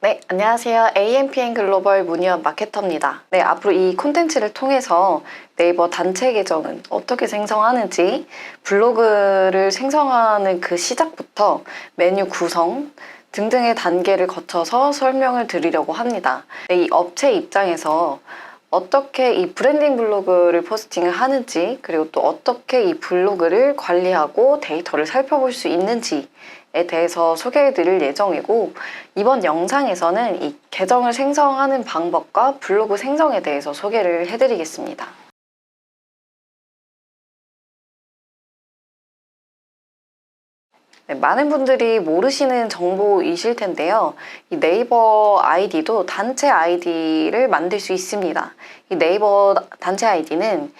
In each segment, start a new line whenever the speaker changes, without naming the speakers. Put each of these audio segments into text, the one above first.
네, 안녕하세요. AMPN 글로벌 문희연 마케터입니다. 네, 앞으로 이 콘텐츠를 통해서 네이버 단체 계정은 어떻게 생성하는지, 블로그를 생성하는 그 시작부터 메뉴 구성 등등의 단계를 거쳐서 설명을 드리려고 합니다. 네, 이 업체 입장에서 어떻게 이 브랜딩 블로그를 포스팅을 하는지, 그리고 또 어떻게 이 블로그를 관리하고 데이터를 살펴볼 수 있는지에 대해서 소개해 드릴 예정이고, 이번 영상에서는 이 계정을 생성하는 방법과 블로그 생성에 대해서 소개를 해 드리겠습니다. 네, 많은 분들이 모르시는 정보이실 텐데요. 이 네이버 아이디도 단체 아이디를 만들 수 있습니다. 이 네이버 단체 아이디는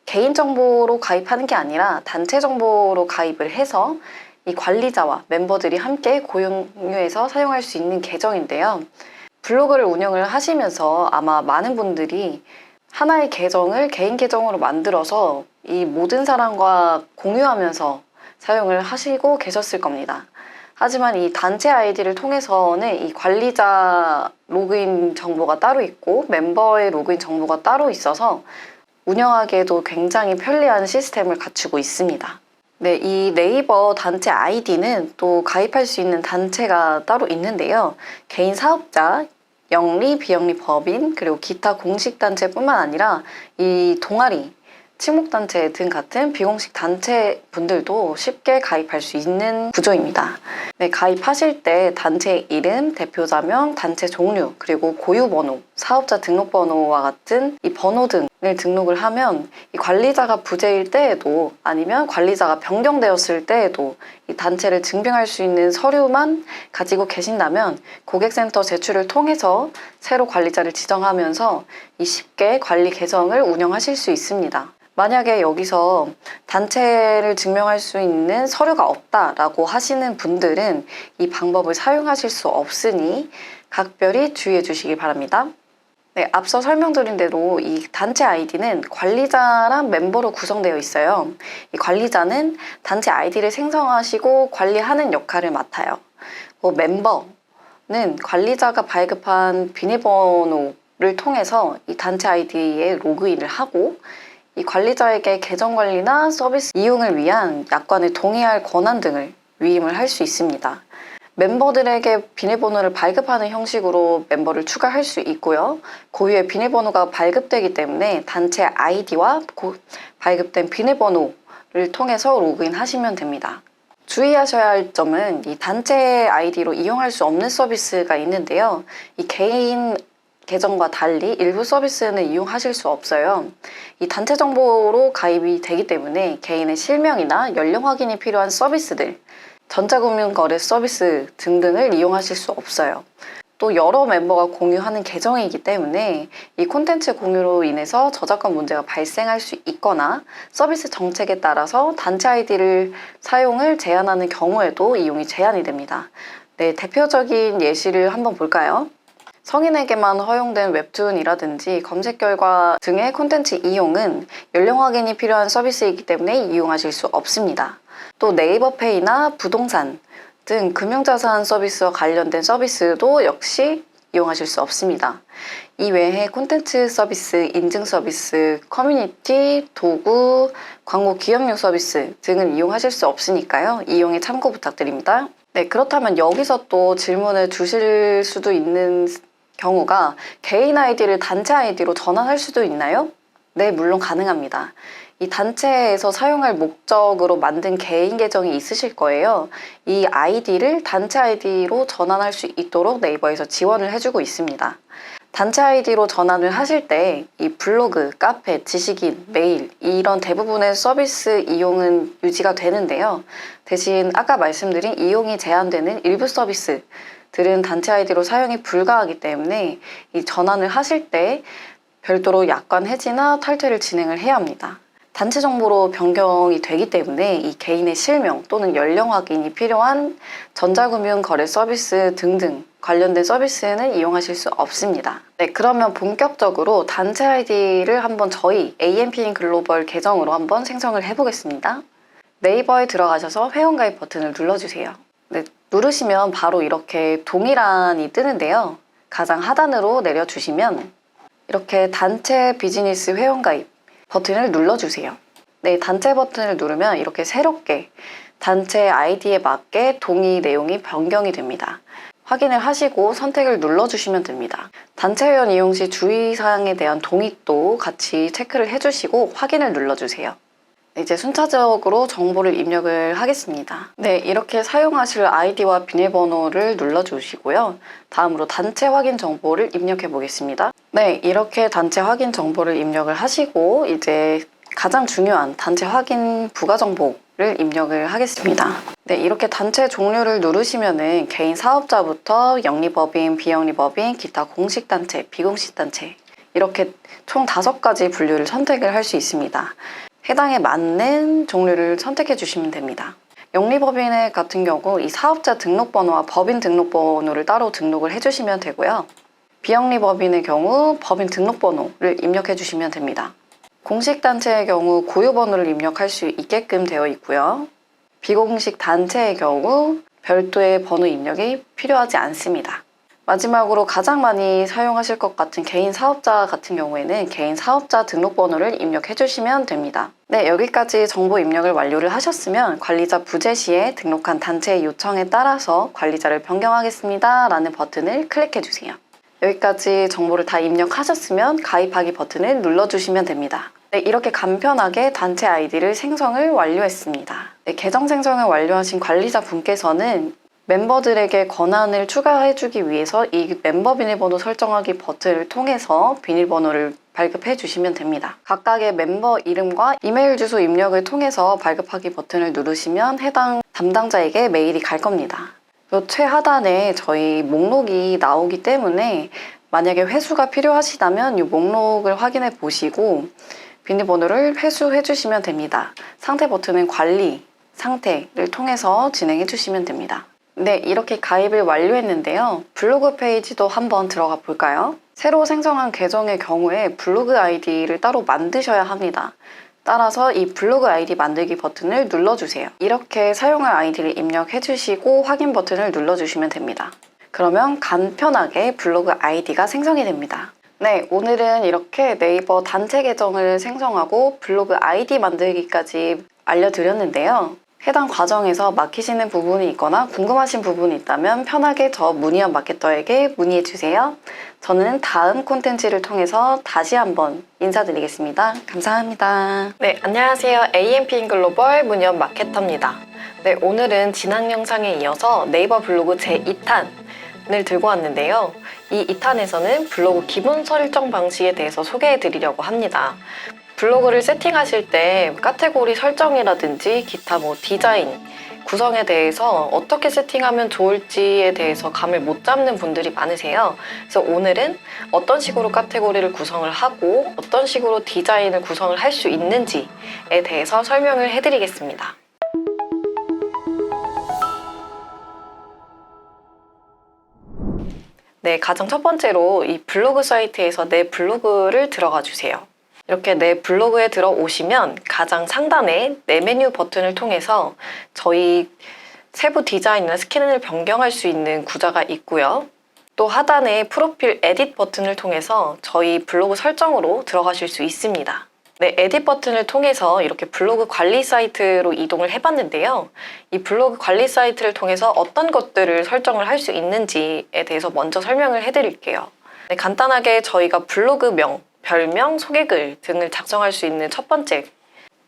개인 정보로 가입하는 게 아니라 단체 정보로 가입을 해서 이 관리자와 멤버들이 함께 공유해서 사용할 수 있는 계정인데요. 블로그를 운영을 하시면서 아마 많은 분들이 하나의 계정을 개인 계정으로 만들어서 이 모든 사람과 공유하면서 사용을 하시고 계셨을 겁니다. 하지만 이 단체 아이디를 통해서는 이 관리자 로그인 정보가 따로 있고 멤버의 로그인 정보가 따로 있어서 운영하기에도 굉장히 편리한 시스템을 갖추고 있습니다. 네, 이 네이버 단체 아이디는 또 가입할 수 있는 단체가 따로 있는데요. 개인 사업자, 영리, 비영리 법인, 그리고 기타 공식 단체뿐만 아니라 이 동아리, 친목단체 등 같은 비공식 단체 분들도 쉽게 가입할 수 있는 구조입니다. 네, 가입하실 때 단체 이름, 대표자명, 단체 종류, 그리고 고유번호, 사업자 등록번호와 같은 이 번호 등을 등록을 하면 이 관리자가 부재일 때에도 아니면 관리자가 변경되었을 때에도 이 단체를 증빙할 수 있는 서류만 가지고 계신다면 고객센터 제출을 통해서 새로 관리자를 지정하면서 이 쉽게 관리 계정을 운영하실 수 있습니다. 만약에 여기서 단체를 증명할 수 있는 서류가 없다라고 하시는 분들은 이 방법을 사용하실 수 없으니 각별히 주의해 주시기 바랍니다. 네, 앞서 설명드린 대로 이 단체 아이디는 관리자랑 멤버로 구성되어 있어요. 이 관리자는 단체 아이디를 생성하시고 관리하는 역할을 맡아요. 멤버는 관리자가 발급한 비밀번호를 통해서 이 단체 아이디에 로그인을 하고 이 관리자에게 계정 관리나 서비스 이용을 위한 약관을 동의할 권한 등을 위임을 할 수 있습니다. 멤버들에게 비밀번호를 발급하는 형식으로 멤버를 추가할 수 있고요. 고유의 비밀번호가 발급되기 때문에 단체 아이디와 발급된 비밀번호를 통해서 로그인 하시면 됩니다. 주의하셔야 할 점은 이 단체 아이디로 이용할 수 없는 서비스가 있는데요. 이 개인 계정과 달리 일부 서비스는 이용하실 수 없어요. 이 단체 정보로 가입이 되기 때문에 개인의 실명이나 연령 확인이 필요한 서비스들, 전자금융거래 서비스 등등을 이용하실 수 없어요. 또 여러 멤버가 공유하는 계정이기 때문에 이 콘텐츠 공유로 인해서 저작권 문제가 발생할 수 있거나 서비스 정책에 따라서 단체 아이디를 사용을 제한하는 경우에도 이용이 제한이 됩니다. 네, 대표적인 예시를 한번 볼까요? 성인에게만 허용된 웹툰이라든지 검색 결과 등의 콘텐츠 이용은 연령 확인이 필요한 서비스이기 때문에 이용하실 수 없습니다. 또 네이버페이나 부동산 등 금융자산 서비스와 관련된 서비스도 역시 이용하실 수 없습니다. 이 외에 콘텐츠 서비스, 인증 서비스, 커뮤니티, 도구, 광고 기업용 서비스 등을 이용하실 수 없으니까요. 이용에 참고 부탁드립니다. 네, 그렇다면 여기서 또 질문을 주실 수도 있는 경우가 개인 아이디를 단체 아이디로 전환할 수도 있나요? 네, 물론 가능합니다. 이 단체에서 사용할 목적으로 만든 개인 계정이 있으실 거예요. 이 아이디를 단체 아이디로 전환할 수 있도록 네이버에서 지원을 해주고 있습니다. 단체 아이디로 전환을 하실 때 이 블로그, 카페, 지식인, 메일 이런 대부분의 서비스 이용은 유지가 되는데요. 대신 아까 말씀드린 이용이 제한되는 일부 서비스들은 단체 아이디로 사용이 불가하기 때문에 이 전환을 하실 때 별도로 약관 해지나 탈퇴를 진행을 해야 합니다. 단체 정보로 변경이 되기 때문에 이 개인의 실명 또는 연령 확인이 필요한 전자금융 거래 서비스 등등 관련된 서비스는 이용하실 수 없습니다. 네, 그러면 본격적으로 단체 아이디를 한번 저희 AMPN 글로벌 계정으로 한번 생성을 해보겠습니다. 네이버에 들어가셔서 회원가입 버튼을 눌러주세요. 네, 누르시면 바로 이렇게 동일한이 뜨는데요. 가장 하단으로 내려주시면 이렇게 단체 비즈니스 회원가입 버튼을 눌러주세요. 네, 단체 버튼을 누르면 이렇게 새롭게 단체 아이디에 맞게 동의 내용이 변경이 됩니다. 확인을 하시고 선택을 눌러주시면 됩니다. 단체 회원 이용 시 주의사항에 대한 동의도 같이 체크를 해주시고 확인을 눌러주세요. 이제 순차적으로 정보를 입력을 하겠습니다. 네, 이렇게 사용하실 아이디와 비밀번호를 눌러주시고요. 다음으로 단체 확인 정보를 입력해 보겠습니다. 네, 이렇게 단체 확인 정보를 입력을 하시고 이제 가장 중요한 단체 확인 부가 정보를 입력을 하겠습니다. 네, 이렇게 단체 종류를 누르시면은 개인 사업자부터 영리법인, 비영리법인, 기타 공식단체, 비공식단체 이렇게 총 5가지 분류를 선택을 할 수 있습니다. 해당에 맞는 종류를 선택해 주시면 됩니다. 영리법인 같은 경우 이 사업자 등록번호와 법인 등록번호를 따로 등록을 해주시면 되고요. 비영리법인의 경우 법인 등록번호를 입력해 주시면 됩니다. 공식단체의 경우 고유번호를 입력할 수 있게끔 되어 있고요. 비공식 단체의 경우 별도의 번호 입력이 필요하지 않습니다. 마지막으로 가장 많이 사용하실 것 같은 개인 사업자 같은 경우에는 개인 사업자 등록번호를 입력해 주시면 됩니다. 네, 여기까지 정보 입력을 완료를 하셨으면 관리자 부재 시에 등록한 단체의 요청에 따라서 관리자를 변경하겠습니다 라는 버튼을 클릭해 주세요. 여기까지 정보를 다 입력하셨으면 가입하기 버튼을 눌러주시면 됩니다. 네, 이렇게 간편하게 단체 아이디를 생성을 완료했습니다. 네, 계정 생성을 완료하신 관리자 분께서는 멤버들에게 권한을 추가해주기 위해서 이 멤버 비밀번호 설정하기 버튼을 통해서 비밀번호를 발급해 주시면 됩니다. 각각의 멤버 이름과 이메일 주소 입력을 통해서 발급하기 버튼을 누르시면 해당 담당자에게 메일이 갈 겁니다. 요 최하단에 저희 목록이 나오기 때문에 만약에 회수가 필요하시다면 이 목록을 확인해 보시고 비밀번호를 회수해 주시면 됩니다. 상태 버튼은 관리, 상태를 통해서 진행해 주시면 됩니다. 네, 이렇게 가입을 완료했는데요. 블로그 페이지도 한번 들어가 볼까요? 새로 생성한 계정의 경우에 블로그 아이디를 따로 만드셔야 합니다. 따라서 이 블로그 아이디 만들기 버튼을 눌러주세요. 이렇게 사용할 아이디를 입력해 주시고 확인 버튼을 눌러주시면 됩니다. 그러면 간편하게 블로그 아이디가 생성이 됩니다. 네, 오늘은 이렇게 네이버 단체 계정을 생성하고 블로그 아이디 만들기까지 알려드렸는데요. 해당 과정에서 막히시는 부분이 있거나 궁금하신 부분이 있다면 편하게 저 문희연 마케터에게 문의해주세요. 저는 다음 콘텐츠를 통해서 다시 한번 인사드리겠습니다. 감사합니다. 네, 안녕하세요. AMP인 글로벌 문희연 마케터입니다. 네, 오늘은 지난 영상에 이어서 네이버 블로그 제2탄을 들고 왔는데요. 이 2탄에서는 블로그 기본 설정 방식에 대해서 소개해드리려고 합니다. 블로그를 세팅하실 때 카테고리 설정이라든지 기타 디자인, 구성에 대해서 어떻게 세팅하면 좋을지에 대해서 감을 못 잡는 분들이 많으세요. 그래서 오늘은 어떤 식으로 카테고리를 구성을 하고 어떤 식으로 디자인을 구성을 할 수 있는지에 대해서 설명을 해드리겠습니다. 네, 가장 첫 번째로 이 블로그 사이트에서 내 블로그를 들어가 주세요. 이렇게 내 블로그에 들어오시면 가장 상단에 내 메뉴 버튼을 통해서 저희 세부 디자인이나 스캔을 변경할 수 있는 구좌가 있고요. 또 하단에 프로필 에딧 버튼을 통해서 저희 블로그 설정으로 들어가실 수 있습니다. 네, 에딧 버튼을 통해서 이렇게 블로그 관리 사이트로 이동을 해봤는데요. 이 블로그 관리 사이트를 통해서 어떤 것들을 설정을 할 수 있는지에 대해서 먼저 설명을 해드릴게요. 네, 간단하게 저희가 블로그명, 별명, 소개글 등을 작성할 수 있는 첫 번째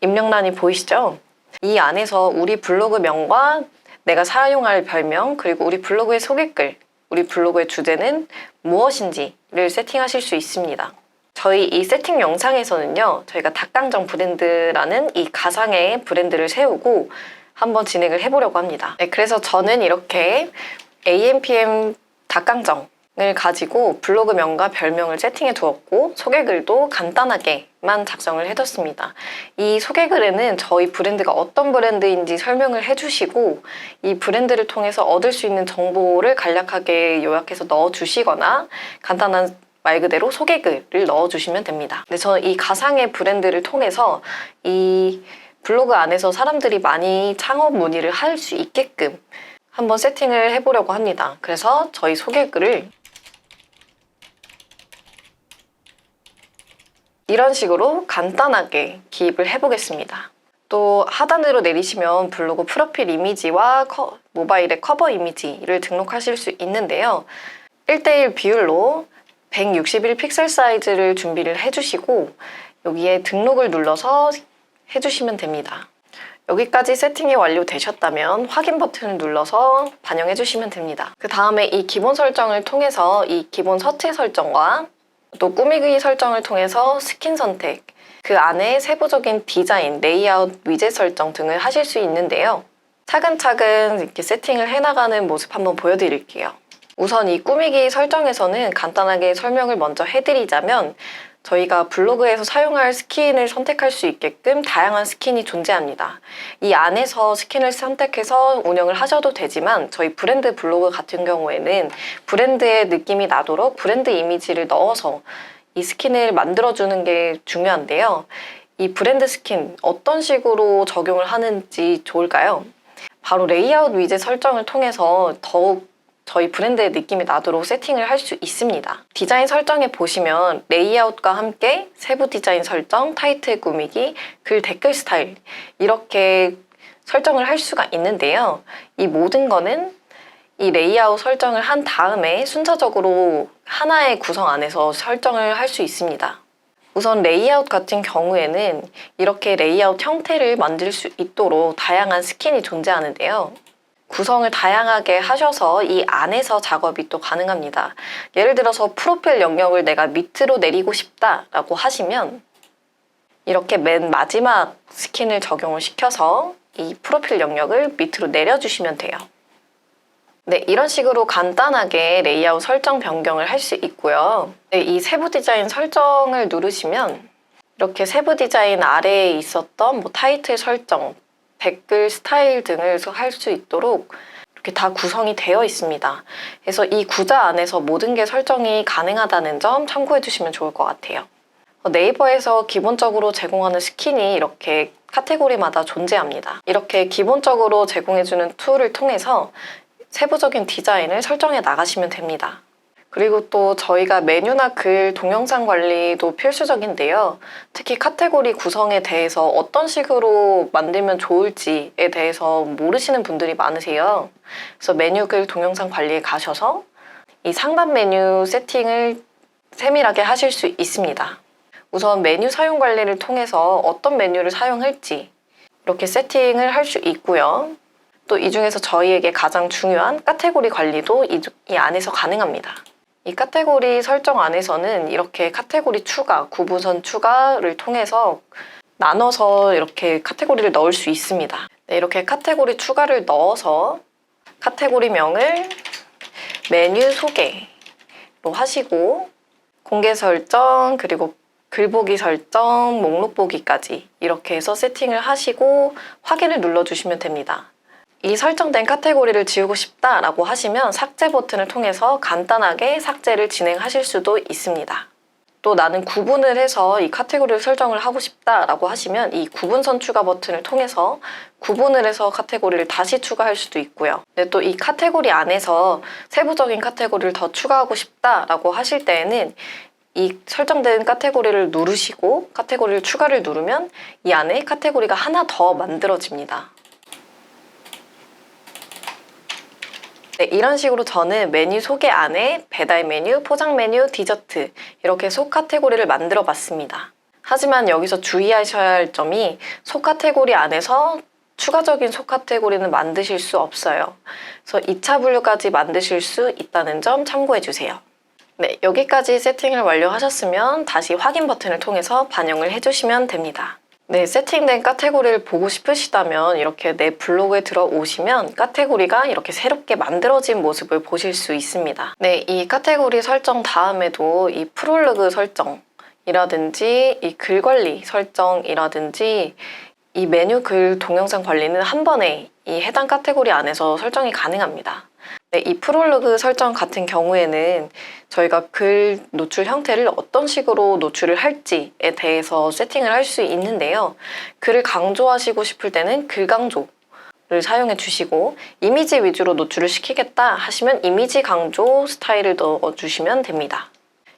입력란이 보이시죠? 이 안에서 우리 블로그명과 내가 사용할 별명, 그리고 우리 블로그의 소개글, 우리 블로그의 주제는 무엇인지를 세팅하실 수 있습니다. 저희 이 세팅 영상에서는요, 저희가 닭강정 브랜드라는 이 가상의 브랜드를 세우고 한번 진행을 해보려고 합니다. 네, 그래서 저는 이렇게 AMPM 닭강정 을 가지고 블로그명과 별명을 세팅해 두었고 소개글도 간단하게만 작성을 해뒀습니다. 이 소개글에는 저희 브랜드가 어떤 브랜드인지 설명을 해주시고 이 브랜드를 통해서 얻을 수 있는 정보를 간략하게 요약해서 넣어주시거나 간단한 말 그대로 소개글을 넣어주시면 됩니다. 근데 저는 이 가상의 브랜드를 통해서 이 블로그 안에서 사람들이 많이 창업 문의를 할 수 있게끔 한번 세팅을 해보려고 합니다. 그래서 저희 소개글을 이런 식으로 간단하게 기입을 해보겠습니다. 또 하단으로 내리시면 블로그 프로필 이미지와 모바일의 커버 이미지를 등록하실 수 있는데요. 1:1 비율로 161 픽셀 사이즈를 준비를 해주시고 여기에 등록을 눌러서 해주시면 됩니다. 여기까지 세팅이 완료되셨다면 확인 버튼을 눌러서 반영해 주시면 됩니다. 그 다음에 이 기본 설정을 통해서 이 기본 서체 설정과 또 꾸미기 설정을 통해서 스킨 선택, 그 안에 세부적인 디자인, 레이아웃, 위젯 설정 등을 하실 수 있는데요. 차근차근 이렇게 세팅을 해나가는 모습 한번 보여드릴게요. 우선 이 꾸미기 설정에서는 간단하게 설명을 먼저 해드리자면 저희가 블로그에서 사용할 스킨을 선택할 수 있게끔 다양한 스킨이 존재합니다. 이 안에서 스킨을 선택해서 운영을 하셔도 되지만 저희 브랜드 블로그 같은 경우에는 브랜드의 느낌이 나도록 브랜드 이미지를 넣어서 이 스킨을 만들어주는 게 중요한데요. 이 브랜드 스킨 어떤 식으로 적용을 하는지 좋을까요? 바로 레이아웃 위젯 설정을 통해서 더욱 저희 브랜드의 느낌이 나도록 세팅을 할 수 있습니다. 디자인 설정에 보시면 레이아웃과 함께 세부 디자인 설정, 타이틀 꾸미기, 글 댓글 스타일 이렇게 설정을 할 수가 있는데요. 이 모든 거는 이 레이아웃 설정을 한 다음에 순차적으로 하나의 구성 안에서 설정을 할 수 있습니다. 우선 레이아웃 같은 경우에는 이렇게 레이아웃 형태를 만들 수 있도록 다양한 스킨이 존재하는데요. 구성을 다양하게 하셔서 이 안에서 작업이 또 가능합니다. 예를 들어서 프로필 영역을 내가 밑으로 내리고 싶다라고 하시면 이렇게 맨 마지막 스킨을 적용을 시켜서 이 프로필 영역을 밑으로 내려주시면 돼요. 네, 이런 식으로 간단하게 레이아웃 설정 변경을 할 수 있고요. 네, 이 세부 디자인 설정을 누르시면 이렇게 세부 디자인 아래에 있었던 타이틀 설정, 댓글 스타일 등을 할 수 있도록 이렇게 다 구성이 되어 있습니다. 그래서 이 구자 안에서 모든 게 설정이 가능하다는 점 참고해 주시면 좋을 것 같아요. 네이버에서 기본적으로 제공하는 스킨이 이렇게 카테고리마다 존재합니다. 이렇게 기본적으로 제공해주는 툴을 통해서 세부적인 디자인을 설정해 나가시면 됩니다. 그리고 또 저희가 메뉴나 글, 동영상 관리도 필수적인데요. 특히 카테고리 구성에 대해서 어떤 식으로 만들면 좋을지에 대해서 모르시는 분들이 많으세요. 그래서 메뉴, 글, 동영상 관리에 가셔서 이 상단 메뉴 세팅을 세밀하게 하실 수 있습니다. 우선 메뉴 사용 관리를 통해서 어떤 메뉴를 사용할지 이렇게 세팅을 할 수 있고요. 또 이 중에서 저희에게 가장 중요한 카테고리 관리도 이 안에서 가능합니다. 이 카테고리 설정 안에서는 이렇게 카테고리 추가, 구분선 추가를 통해서 나눠서 이렇게 카테고리를 넣을 수 있습니다. 네, 이렇게 카테고리 추가를 넣어서 카테고리명을 메뉴 소개로 하시고 공개 설정, 그리고 글보기 설정, 목록 보기까지 이렇게 해서 세팅을 하시고 확인을 눌러주시면 됩니다. 이 설정된 카테고리를 지우고 싶다라고 하시면 삭제 버튼을 통해서 간단하게 삭제를 진행하실 수도 있습니다. 또 나는 구분을 해서 이 카테고리를 설정을 하고 싶다라고 하시면 이 구분선 추가 버튼을 통해서 구분을 해서 카테고리를 다시 추가할 수도 있고요. 근데 또 이 카테고리 안에서 세부적인 카테고리를 더 추가하고 싶다라고 하실 때에는 이 설정된 카테고리를 누르시고 카테고리를 추가를 누르면 이 안에 카테고리가 하나 더 만들어집니다. 네, 이런 식으로 저는 메뉴 소개 안에 배달 메뉴, 포장 메뉴, 디저트 이렇게 속 카테고리를 만들어 봤습니다. 하지만 여기서 주의하셔야 할 점이 속 카테고리 안에서 추가적인 속 카테고리는 만드실 수 없어요. 그래서 2차 분류까지 만드실 수 있다는 점 참고해 주세요. 네, 여기까지 세팅을 완료하셨으면 다시 확인 버튼을 통해서 반영을 해주시면 됩니다. 네, 세팅된 카테고리를 보고 싶으시다면 이렇게 내 블로그에 들어오시면 카테고리가 이렇게 새롭게 만들어진 모습을 보실 수 있습니다. 네, 이 카테고리 설정 다음에도 이 프롤로그 설정이라든지 이 글 관리 설정이라든지 이 메뉴 글 동영상 관리는 한 번에 이 해당 카테고리 안에서 설정이 가능합니다. 네, 이 프롤로그 설정 같은 경우에는 저희가 글 노출 형태를 어떤 식으로 노출을 할지에 대해서 세팅을 할 수 있는데요. 글을 강조하시고 싶을 때는 글 강조를 사용해 주시고 이미지 위주로 노출을 시키겠다 하시면 이미지 강조 스타일을 넣어주시면 됩니다.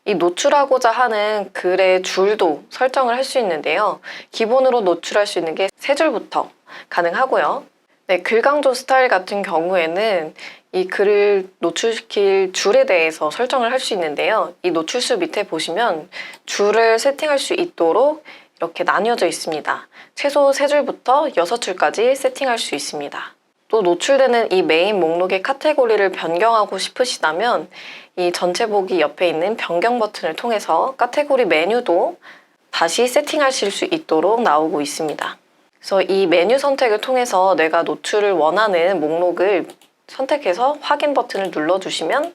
이 노출하고자 하는 글의 줄도 설정을 할 수 있는데요. 기본으로 노출할 수 있는 게 3줄부터 가능하고요. 네, 글 강조 스타일 같은 경우에는 이 글을 노출시킬 줄에 대해서 설정을 할 수 있는데요. 이 노출수 밑에 보시면 줄을 세팅할 수 있도록 이렇게 나뉘어져 있습니다. 최소 3줄부터 6줄까지 세팅할 수 있습니다. 또 노출되는 이 메인 목록의 카테고리를 변경하고 싶으시다면 이 전체 보기 옆에 있는 변경 버튼을 통해서 카테고리 메뉴도 다시 세팅하실 수 있도록 나오고 있습니다. 그래서 이 메뉴 선택을 통해서 내가 노출을 원하는 목록을 선택해서 확인 버튼을 눌러주시면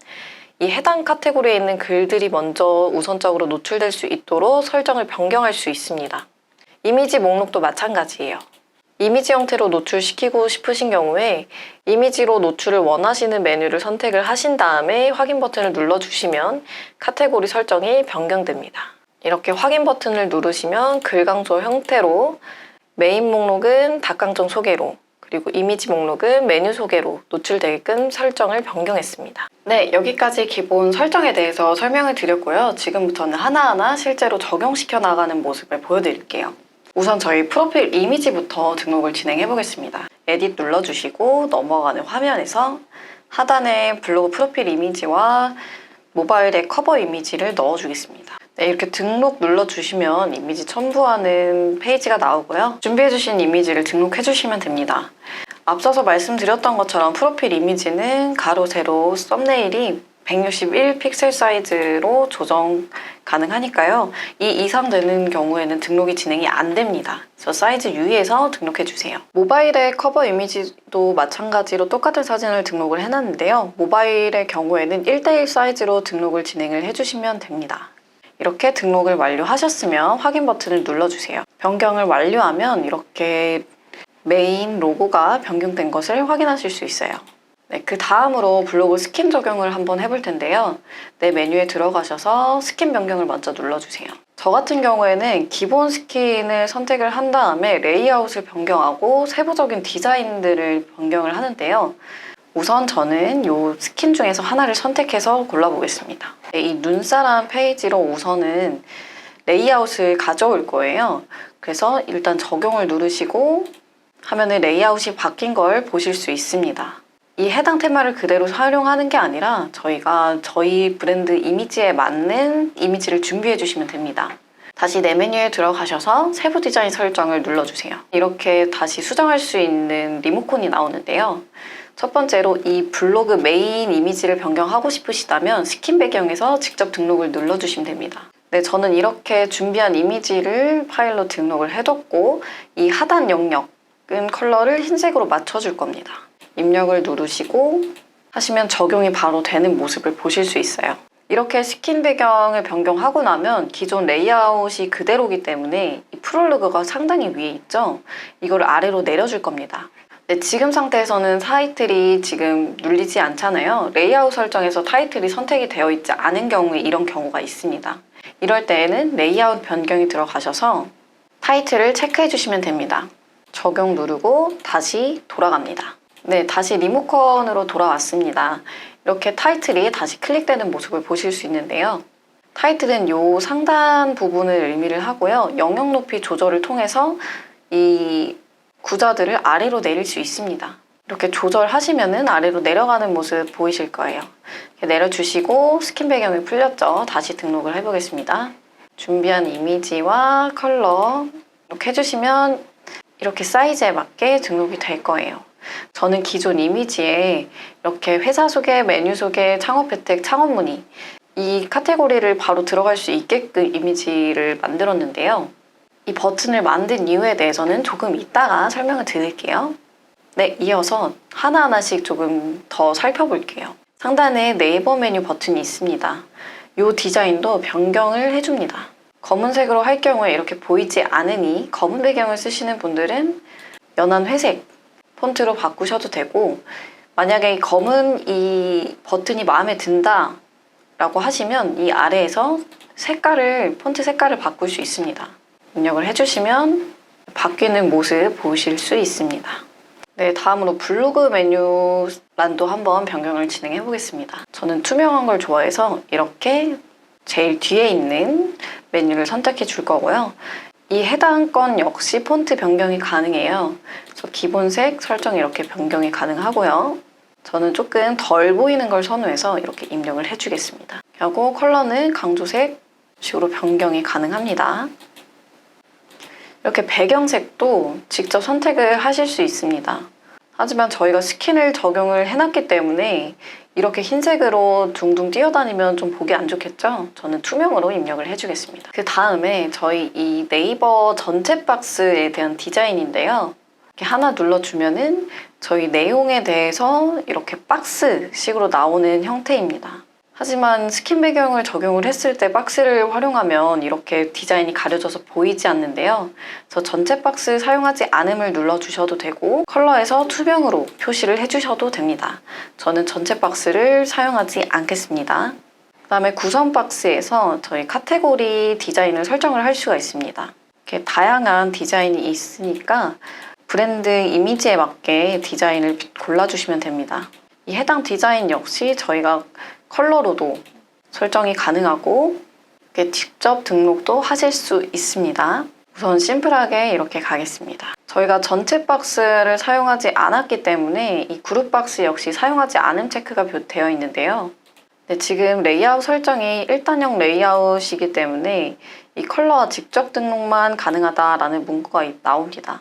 이 해당 카테고리에 있는 글들이 먼저 우선적으로 노출될 수 있도록 설정을 변경할 수 있습니다. 이미지 목록도 마찬가지예요. 이미지 형태로 노출시키고 싶으신 경우에 이미지로 노출을 원하시는 메뉴를 선택을 하신 다음에 확인 버튼을 눌러주시면 카테고리 설정이 변경됩니다. 이렇게 확인 버튼을 누르시면 글 강조 형태로 메인 목록은 닭강정 소개로 그리고 이미지 목록은 메뉴 소개로 노출되게끔 설정을 변경했습니다. 네, 여기까지 기본 설정에 대해서 설명을 드렸고요. 지금부터는 하나하나 실제로 적용시켜 나가는 모습을 보여드릴게요. 우선 저희 프로필 이미지부터 등록을 진행해 보겠습니다. 에딧 눌러주시고 넘어가는 화면에서 하단에 블로그 프로필 이미지와 모바일 앱 커버 이미지를 넣어주겠습니다. 네, 이렇게 등록 눌러주시면 이미지 첨부하는 페이지가 나오고요. 준비해주신 이미지를 등록해주시면 됩니다. 앞서서 말씀드렸던 것처럼 프로필 이미지는 가로, 세로, 썸네일이 161 픽셀 사이즈로 조정 가능하니까요. 이 이상 되는 경우에는 등록이 진행이 안 됩니다. 그래서 사이즈 유의해서 등록해주세요. 모바일의 커버 이미지도 마찬가지로 똑같은 사진을 등록을 해놨는데요. 모바일의 경우에는 1:1 사이즈로 등록을 진행을 해주시면 됩니다. 이렇게 등록을 완료하셨으면 확인 버튼을 눌러주세요. 변경을 완료하면 이렇게 메인 로고가 변경된 것을 확인하실 수 있어요. 네, 그 다음으로 블로그 스킨 적용을 한번 해볼 텐데요. 네, 메뉴에 들어가셔서 스킨 변경을 먼저 눌러주세요. 저 같은 경우에는 기본 스킨을 선택을 한 다음에 레이아웃을 변경하고 세부적인 디자인들을 변경을 하는데요. 우선 저는 이 스킨 중에서 하나를 선택해서 골라보겠습니다. 네, 이 눈사람 페이지로 우선은 레이아웃을 가져올 거예요. 그래서 일단 적용을 누르시고 하면은 레이아웃이 바뀐 걸 보실 수 있습니다. 이 해당 테마를 그대로 활용하는 게 아니라 저희가 저희 브랜드 이미지에 맞는 이미지를 준비해 주시면 됩니다. 다시 내 메뉴에 들어가셔서 세부 디자인 설정을 눌러주세요. 이렇게 다시 수정할 수 있는 리모컨이 나오는데요. 첫 번째로 이 블로그 메인 이미지를 변경하고 싶으시다면 스킨 배경에서 직접 등록을 눌러주시면 됩니다. 네, 저는 이렇게 준비한 이미지를 파일로 등록을 해뒀고 이 하단 영역은 컬러를 흰색으로 맞춰줄 겁니다. 입력을 누르시고 하시면 적용이 바로 되는 모습을 보실 수 있어요. 이렇게 스킨 배경을 변경하고 나면 기존 레이아웃이 그대로기 때문에 이 프롤로그가 상당히 위에 있죠? 이걸 아래로 내려줄 겁니다. 네, 지금 상태에서는 타이틀이 지금 눌리지 않잖아요. 레이아웃 설정에서 타이틀이 선택이 되어 있지 않은 경우에 이런 경우가 있습니다. 이럴 때에는 레이아웃 변경이 들어가셔서 타이틀을 체크해 주시면 됩니다. 적용 누르고 다시 돌아갑니다. 네, 다시 리모컨으로 돌아왔습니다. 이렇게 타이틀이 다시 클릭되는 모습을 보실 수 있는데요. 타이틀은 이 상단 부분을 의미를 하고요. 영역 높이 조절을 통해서 이 구자들을 아래로 내릴 수 있습니다. 이렇게 조절하시면은 아래로 내려가는 모습 보이실 거예요. 이렇게 내려주시고 스킨 배경이 풀렸죠? 다시 등록을 해보겠습니다. 준비한 이미지와 컬러 이렇게 해주시면 이렇게 사이즈에 맞게 등록이 될 거예요. 저는 기존 이미지에 이렇게 회사 소개, 메뉴 소개, 창업 혜택, 창업 문의 이 카테고리를 바로 들어갈 수 있게끔 이미지를 만들었는데요. 이 버튼을 만든 이유에 대해서는 조금 이따가 설명을 드릴게요. 네, 이어서 하나하나씩 조금 더 살펴볼게요. 상단에 네이버 메뉴 버튼이 있습니다. 이 디자인도 변경을 해줍니다. 검은색으로 할 경우에 이렇게 보이지 않으니 검은 배경을 쓰시는 분들은 연한 회색 폰트로 바꾸셔도 되고 만약에 검은 이 버튼이 마음에 든다 라고 하시면 이 아래에서 색깔을 폰트 색깔을 바꿀 수 있습니다. 입력을 해주시면 바뀌는 모습 보실 수 있습니다. 네, 다음으로 블로그 메뉴란도 한번 변경을 진행해 보겠습니다. 저는 투명한 걸 좋아해서 이렇게 제일 뒤에 있는 메뉴를 선택해 줄 거고요. 이 해당 건 역시 폰트 변경이 가능해요. 그래서 기본색 설정 이렇게 변경이 가능하고요. 저는 조금 덜 보이는 걸 선호해서 이렇게 입력을 해주겠습니다. 하고 컬러는 강조색 식으로 변경이 가능합니다. 이렇게 배경색도 직접 선택을 하실 수 있습니다. 하지만 저희가 스킨을 적용을 해놨기 때문에 이렇게 흰색으로 둥둥 뛰어다니면 좀 보기 안 좋겠죠? 저는 투명으로 입력을 해주겠습니다. 그 다음에 저희 이 네이버 전체 박스에 대한 디자인인데요. 이렇게 하나 눌러주면은 저희 내용에 대해서 이렇게 박스식으로 나오는 형태입니다. 하지만 스킨 배경을 적용을 했을 때 박스를 활용하면 이렇게 디자인이 가려져서 보이지 않는데요. 그래서 전체 박스 사용하지 않음을 눌러주셔도 되고 컬러에서 투명으로 표시를 해주셔도 됩니다. 저는 전체 박스를 사용하지 않겠습니다. 그 다음에 구성 박스에서 저희 카테고리 디자인을 설정을 할 수가 있습니다. 이렇게 다양한 디자인이 있으니까 브랜드 이미지에 맞게 디자인을 골라주시면 됩니다. 이 해당 디자인 역시 저희가 컬러로도 설정이 가능하고 이렇게 직접 등록도 하실 수 있습니다. 우선 심플하게 이렇게 가겠습니다. 저희가 전체 박스를 사용하지 않았기 때문에 이 그룹 박스 역시 사용하지 않음 체크가 되어 있는데요. 네, 지금 레이아웃 설정이 1단형 레이아웃이기 때문에 이 컬러와 직접 등록만 가능하다라는 문구가 나옵니다.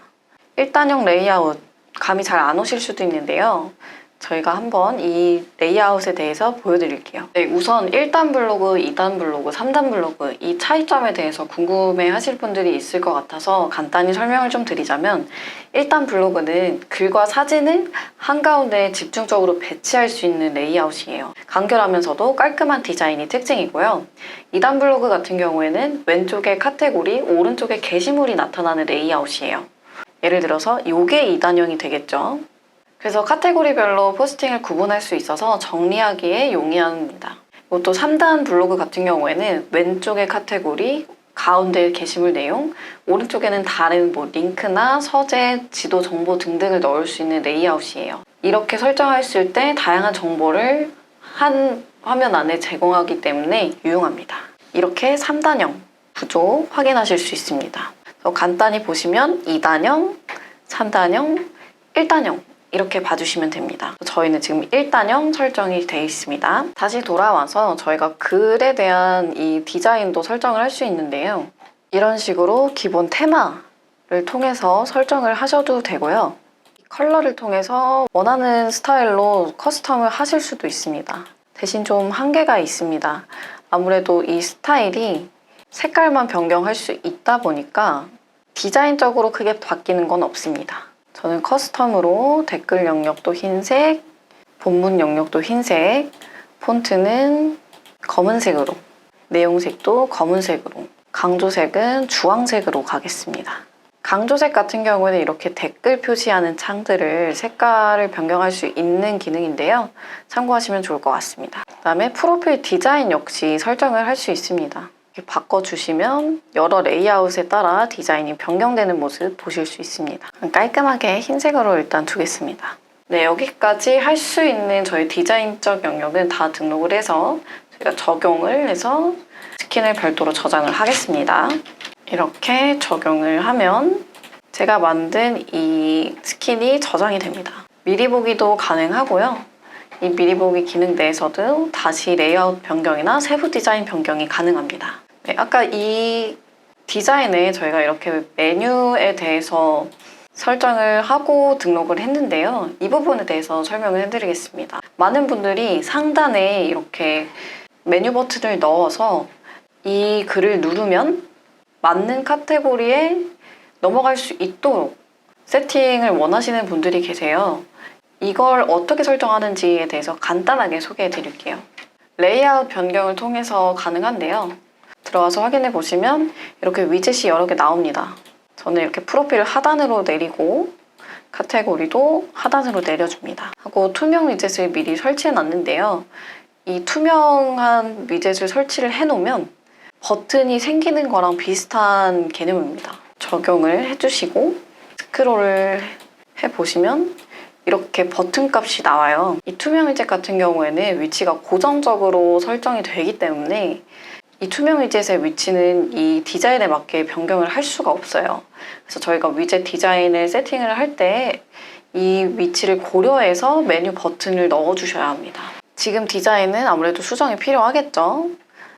1단형 레이아웃 감이 잘 안 오실 수도 있는데요. 저희가 한번 이 레이아웃에 대해서 보여드릴게요. 네, 우선 1단 블로그, 2단 블로그, 3단 블로그 이 차이점에 대해서 궁금해 하실 분들이 있을 것 같아서 간단히 설명을 좀 드리자면 1단 블로그는 글과 사진을 한가운데 집중적으로 배치할 수 있는 레이아웃이에요. 간결하면서도 깔끔한 디자인이 특징이고요. 2단 블로그 같은 경우에는 왼쪽에 카테고리, 오른쪽에 게시물이 나타나는 레이아웃이에요. 예를 들어서 이게 2단형이 되겠죠. 그래서 카테고리별로 포스팅을 구분할 수 있어서 정리하기에 용이합니다. 또 3단 블로그 같은 경우에는 왼쪽에 카테고리, 가운데 게시물 내용, 오른쪽에는 다른 링크나 서재, 지도 정보 등등을 넣을 수 있는 레이아웃이에요. 이렇게 설정했을 때 다양한 정보를 한 화면 안에 제공하기 때문에 유용합니다. 이렇게 3단형 구조 확인하실 수 있습니다. 그래서 간단히 보시면 2단형, 3단형, 1단형 이렇게 봐주시면 됩니다. 저희는 지금 1단형 설정이 되어 있습니다. 다시 돌아와서 저희가 글에 대한 이 디자인도 설정을 할 수 있는데요. 이런 식으로 기본 테마를 통해서 설정을 하셔도 되고요. 컬러를 통해서 원하는 스타일로 커스텀을 하실 수도 있습니다. 대신 좀 한계가 있습니다. 아무래도 이 스타일이 색깔만 변경할 수 있다 보니까 디자인적으로 크게 바뀌는 건 없습니다. 저는 커스텀으로 댓글 영역도 흰색, 본문 영역도 흰색, 폰트는 검은색으로, 내용색도 검은색으로, 강조색은 주황색으로 가겠습니다. 강조색 같은 경우에는 이렇게 댓글 표시하는 창들을 색깔을 변경할 수 있는 기능인데요. 참고하시면 좋을 것 같습니다. 그 다음에 프로필 디자인 역시 설정을 할 수 있습니다. 바꿔주시면 여러 레이아웃에 따라 디자인이 변경되는 모습 보실 수 있습니다. 깔끔하게 흰색으로 일단 두겠습니다. 네, 여기까지 할 수 있는 저희 디자인적 영역은 다 등록을 해서 저희가 적용을 해서 스킨을 별도로 저장을 하겠습니다. 이렇게 적용을 하면 제가 만든 이 스킨이 저장이 됩니다. 미리 보기도 가능하고요. 이 미리 보기 기능 내에서도 다시 레이아웃 변경이나 세부 디자인 변경이 가능합니다. 네, 아까 이 디자인에 저희가 이렇게 메뉴에 대해서 설정을 하고 등록을 했는데요. 이 부분에 대해서 설명을 해드리겠습니다. 많은 분들이 상단에 이렇게 메뉴 버튼을 넣어서 이 글을 누르면 맞는 카테고리에 넘어갈 수 있도록 세팅을 원하시는 분들이 계세요. 이걸 어떻게 설정하는지에 대해서 간단하게 소개해 드릴게요. 레이아웃 변경을 통해서 가능한데요. 들어가서 확인해 보시면 이렇게 위젯이 여러 개 나옵니다. 저는 이렇게 프로필 하단으로 내리고 카테고리도 하단으로 내려줍니다. 하고 투명 위젯을 미리 설치해 놨는데요. 이 투명한 위젯을 설치를 해 놓으면 버튼이 생기는 거랑 비슷한 개념입니다. 적용을 해주시고 스크롤을 해보시면 이렇게 버튼 값이 나와요. 이 투명 위젯 같은 경우에는 위치가 고정적으로 설정이 되기 때문에 이 투명 위젯의 위치는 이 디자인에 맞게 변경을 할 수가 없어요. 그래서 저희가 위젯 디자인을 세팅을 할 때 이 위치를 고려해서 메뉴 버튼을 넣어주셔야 합니다. 지금 디자인은 아무래도 수정이 필요하겠죠.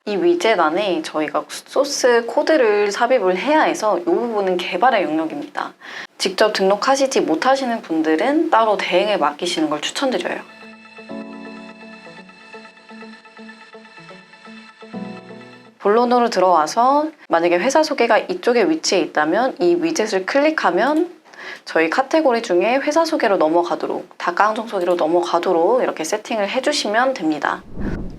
이 위젯 안에 저희가 소스 코드를 삽입을 해야 해서 이 부분은 개발의 영역입니다. 직접 등록하시지 못하시는 분들은 따로 대행에 맡기시는 걸 추천드려요. 본론으로 들어와서 만약에 회사 소개가 이쪽에 위치해 있다면 이 위젯을 클릭하면 저희 카테고리 중에 회사 소개로 넘어가도록, 닭강정 소개로 넘어가도록 이렇게 세팅을 해주시면 됩니다.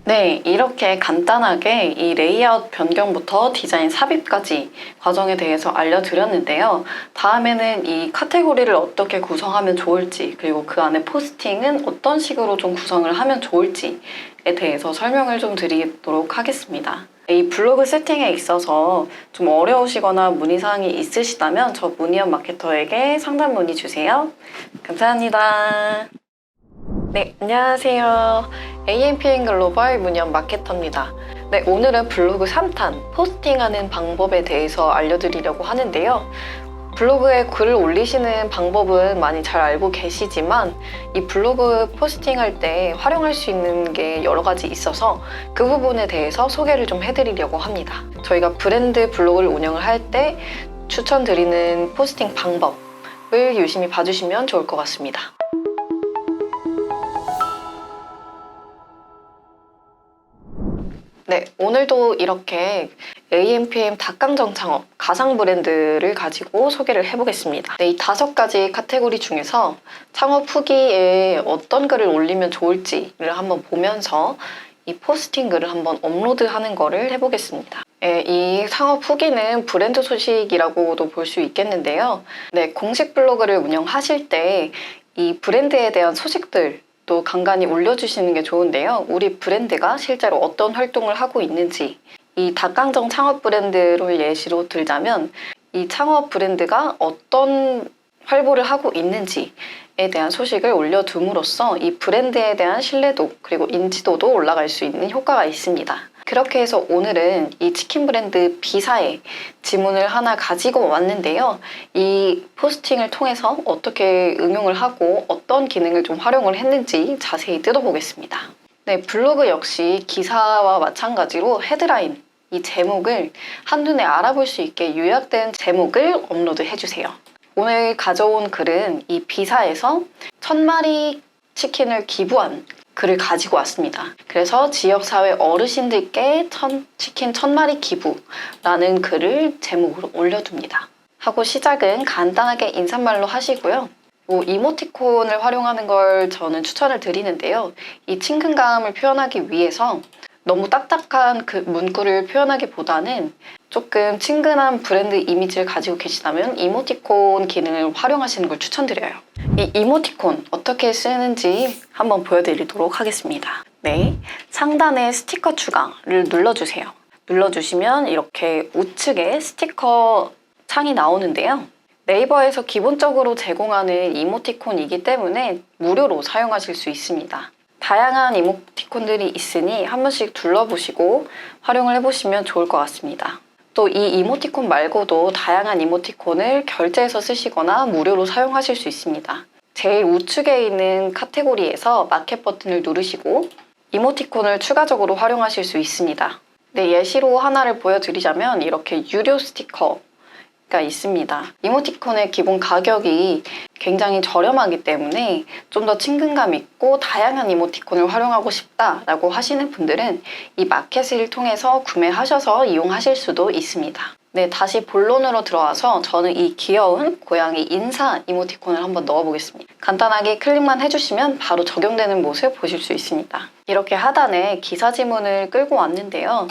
네, 이렇게 간단하게 이 레이아웃 변경부터 디자인 삽입까지 과정에 대해서 알려드렸는데요. 다음에는 이 카테고리를 어떻게 구성하면 좋을지, 그리고 그 안에 포스팅은 어떤 식으로 좀 구성을 하면 좋을지에 대해서 설명을 좀 드리도록 하겠습니다. 이 블로그 세팅에 있어서 좀 어려우시거나 문의사항이 있으시다면 저 문의원 마케터에게 상담 문의 주세요. 감사합니다. 네, 안녕하세요. AMPM 글로벌 문의원 마케터입니다. 네, 오늘은 블로그 3탄 포스팅하는 방법에 대해서 알려드리려고 하는데요. 블로그에 글을 올리시는 방법은 많이 잘 알고 계시지만 이 블로그 포스팅할 때 활용할 수 있는 게 여러 가지 있어서 그 부분에 대해서 소개를 좀 해드리려고 합니다. 저희가 브랜드 블로그를 운영을 할 때 추천드리는 포스팅 방법을 유심히 봐주시면 좋을 것 같습니다. 네, 오늘도 이렇게 AMPM 닭강정 창업 가상 브랜드를 가지고 소개를 해보겠습니다. 네, 이 5가지 카테고리 중에서 창업 후기에 어떤 글을 올리면 좋을지를 한번 보면서 이 포스팅 글을 한번 업로드하는 거를 해보겠습니다. 네, 이 창업 후기는 브랜드 소식이라고도 볼 수 있겠는데요. 네, 공식 블로그를 운영하실 때 이 브랜드에 대한 소식들 또 간간히 올려주시는 게 좋은데요. 우리 브랜드가 실제로 어떤 활동을 하고 있는지, 이 닭강정 창업 브랜드를 예시로 들자면 이 창업 브랜드가 어떤 활보를 하고 있는지에 대한 소식을 올려둠으로써 이 브랜드에 대한 신뢰도 그리고 인지도도 올라갈 수 있는 효과가 있습니다. 그렇게 해서 오늘은 이 치킨 브랜드 B사의 지문을 하나 가지고 왔는데요. 이 포스팅을 통해서 어떻게 응용을 하고 어떤 기능을 좀 활용을 했는지 자세히 뜯어보겠습니다. 네, 블로그 역시 기사와 마찬가지로 헤드라인, 이 제목을 한눈에 알아볼 수 있게 요약된 제목을 업로드 해주세요. 오늘 가져온 글은 이 B사에서 1000마리 치킨을 기부한 글을 가지고 왔습니다. 그래서 지역사회 어르신들께 치킨 1000마리 기부라는 글을 제목으로 올려둡니다. 하고 시작은 간단하게 인사말로 하시고요. 이모티콘을 활용하는 걸 저는 추천을 드리는데요. 이 친근감을 표현하기 위해서 너무 딱딱한 그 문구를 표현하기보다는 조금 친근한 브랜드 이미지를 가지고 계시다면 이모티콘 기능을 활용하시는 걸 추천드려요. 이 이모티콘 어떻게 쓰는지 한번 보여드리도록 하겠습니다. 네, 상단에 스티커 추가를 눌러주세요. 눌러주시면 이렇게 우측에 스티커 창이 나오는데요. 네이버에서 기본적으로 제공하는 이모티콘이기 때문에 무료로 사용하실 수 있습니다. 다양한 이모티콘들이 있으니 한 번씩 둘러보시고 활용을 해보시면 좋을 것 같습니다. 또 이 이모티콘 말고도 다양한 이모티콘을 결제해서 쓰시거나 무료로 사용하실 수 있습니다. 제일 우측에 있는 카테고리에서 마켓 버튼을 누르시고 이모티콘을 추가적으로 활용하실 수 있습니다. 네, 예시로 하나를 보여드리자면 이렇게 유료 스티커가 있습니다. 이모티콘의 기본 가격이 굉장히 저렴하기 때문에 좀 더 친근감 있고 다양한 이모티콘을 활용하고 싶다라고 하시는 분들은 이 마켓을 통해서 구매하셔서 이용하실 수도 있습니다. 네, 다시 본론으로 들어와서 저는 이 귀여운 고양이 인사 이모티콘을 한번 넣어보겠습니다. 간단하게 클릭만 해주시면 바로 적용되는 모습 보실 수 있습니다. 이렇게 하단에 기사 지문을 끌고 왔는데요.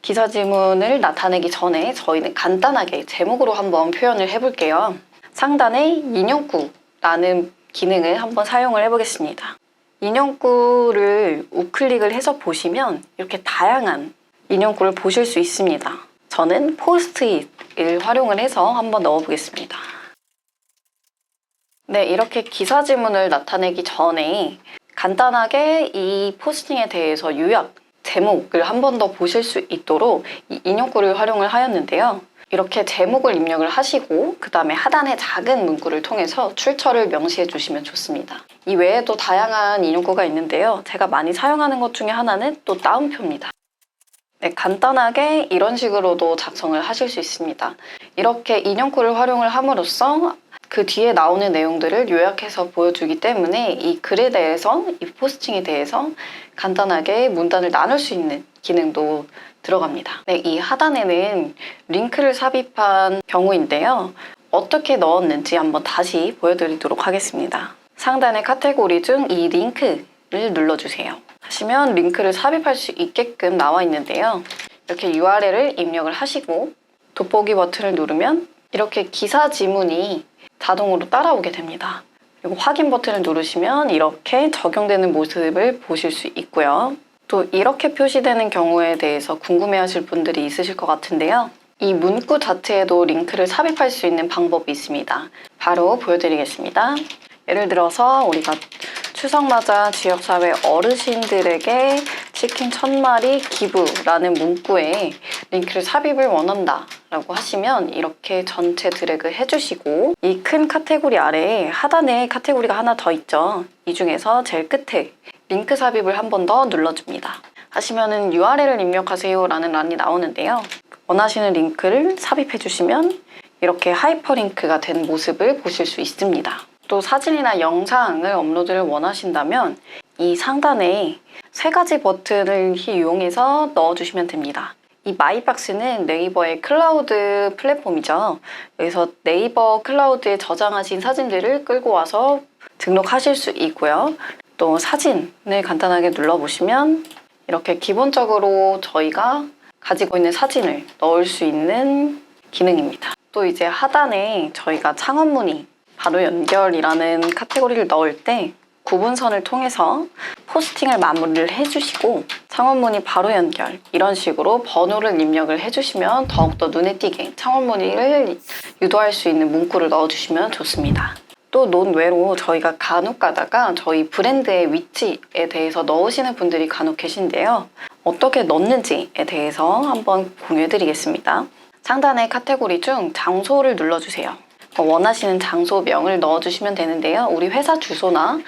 기사 지문을 나타내기 전에 저희는 간단하게 제목으로 한번 표현을 해볼게요. 상단에 인용구라는 기능을 한번 사용을 해보겠습니다. 인용구를 우클릭을 해서 보시면 이렇게 다양한 인용구를 보실 수 있습니다. 저는 포스트잇을 활용을 해서 한번 넣어보겠습니다. 네, 이렇게 기사 지문을 나타내기 전에 간단하게 이 포스팅에 대해서 요약, 제목을 한 번 더 보실 수 있도록 이 인용구를 활용을 하였는데요. 이렇게 제목을 입력을 하시고 그 다음에 하단의 작은 문구를 통해서 출처를 명시해 주시면 좋습니다. 이 외에도 다양한 인용구가 있는데요. 제가 많이 사용하는 것 중에 하나는 또 따옴표입니다. 네, 간단하게 이런 식으로도 작성을 하실 수 있습니다. 이렇게 인용구를 활용을 함으로써 그 뒤에 나오는 내용들을 요약해서 보여주기 때문에 이 글에 대해서, 이 포스팅에 대해서 간단하게 문단을 나눌 수 있는 기능도 들어갑니다. 네, 이 하단에는 링크를 삽입한 경우인데요. 어떻게 넣었는지 한번 다시 보여드리도록 하겠습니다. 상단의 카테고리 중 이 링크를 눌러주세요. 하시면 링크를 삽입할 수 있게끔 나와 있는데요. 이렇게 URL을 입력을 하시고 돋보기 버튼을 누르면 이렇게 기사 지문이 자동으로 따라오게 됩니다. 그리고 확인 버튼을 누르시면 이렇게 적용되는 모습을 보실 수 있고요. 또 이렇게 표시되는 경우에 대해서 궁금해하실 분들이 있으실 것 같은데요. 이 문구 자체에도 링크를 삽입할 수 있는 방법이 있습니다. 바로 보여드리겠습니다. 예를 들어서 우리가 추석 맞아 지역사회 어르신들에게 치킨 1000마리 기부라는 문구에 링크를 삽입을 원한다 라고 하시면 이렇게 전체 드래그 해주시고 이 큰 카테고리 아래에 하단에 카테고리가 하나 더 있죠. 이 중에서 제일 끝에 링크 삽입을 한 번 더 눌러줍니다. 하시면은 URL을 입력하세요 라는 란이 나오는데요. 원하시는 링크를 삽입해 주시면 이렇게 하이퍼링크가 된 모습을 보실 수 있습니다. 또 사진이나 영상을 업로드를 원하신다면 이 상단에 세 가지 버튼을 이용해서 넣어주시면 됩니다. 이 마이박스는 네이버의 클라우드 플랫폼이죠. 여기서 네이버 클라우드에 저장하신 사진들을 끌고 와서 등록하실 수 있고요. 또 사진을 간단하게 눌러보시면 이렇게 기본적으로 저희가 가지고 있는 사진을 넣을 수 있는 기능입니다. 또 이제 하단에 저희가 창업문의 바로 연결이라는 카테고리를 넣을 때 구분선을 통해서 포스팅을 마무리를 해주시고 창업문의 바로 연결 이런 식으로 번호를 입력을 해주시면 더욱더 눈에 띄게 창업문의를 유도할 수 있는 문구를 넣어주시면 좋습니다. 또 논외로 저희가 간혹 가다가 저희 브랜드의 위치에 대해서 넣으시는 분들이 간혹 계신데요. 어떻게 넣는지에 대해서 한번 공유해드리겠습니다. 상단의 카테고리 중 장소를 눌러주세요. 원하시는 장소명을 넣어주시면 되는데요. 우리 회사 주소나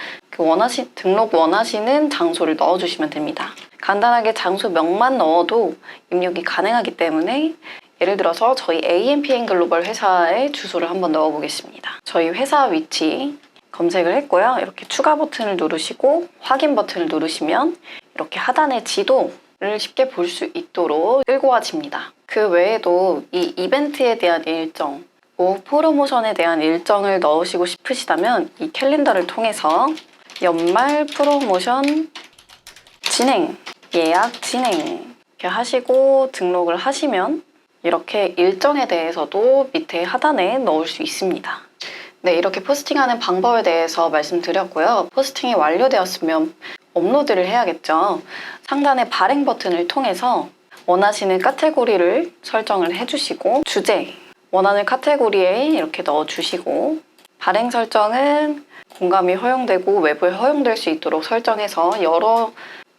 등록 원하시는 장소를 넣어주시면 됩니다. 간단하게 장소명만 넣어도 입력이 가능하기 때문에 예를 들어서 저희 AMPM 글로벌 회사의 주소를 한번 넣어보겠습니다. 저희 회사 위치 검색을 했고요. 이렇게 추가 버튼을 누르시고 확인 버튼을 누르시면 이렇게 하단의 지도를 쉽게 볼 수 있도록 끌고 와집니다. 그 외에도 이 이벤트에 대한 일정, 프로모션에 대한 일정을 넣으시고 싶으시다면 이 캘린더를 통해서 연말 프로모션 진행, 예약 진행 이렇게 하시고 등록을 하시면 이렇게 일정에 대해서도 밑에 하단에 넣을 수 있습니다. 네, 이렇게 포스팅하는 방법에 대해서 말씀드렸고요. 포스팅이 완료되었으면 업로드를 해야겠죠. 상단의 발행 버튼을 통해서 원하시는 카테고리를 설정을 해주시고 주제, 원하는 카테고리에 이렇게 넣어주시고 발행 설정은 공감이 허용되고 외부에 허용될 수 있도록 설정해서 여러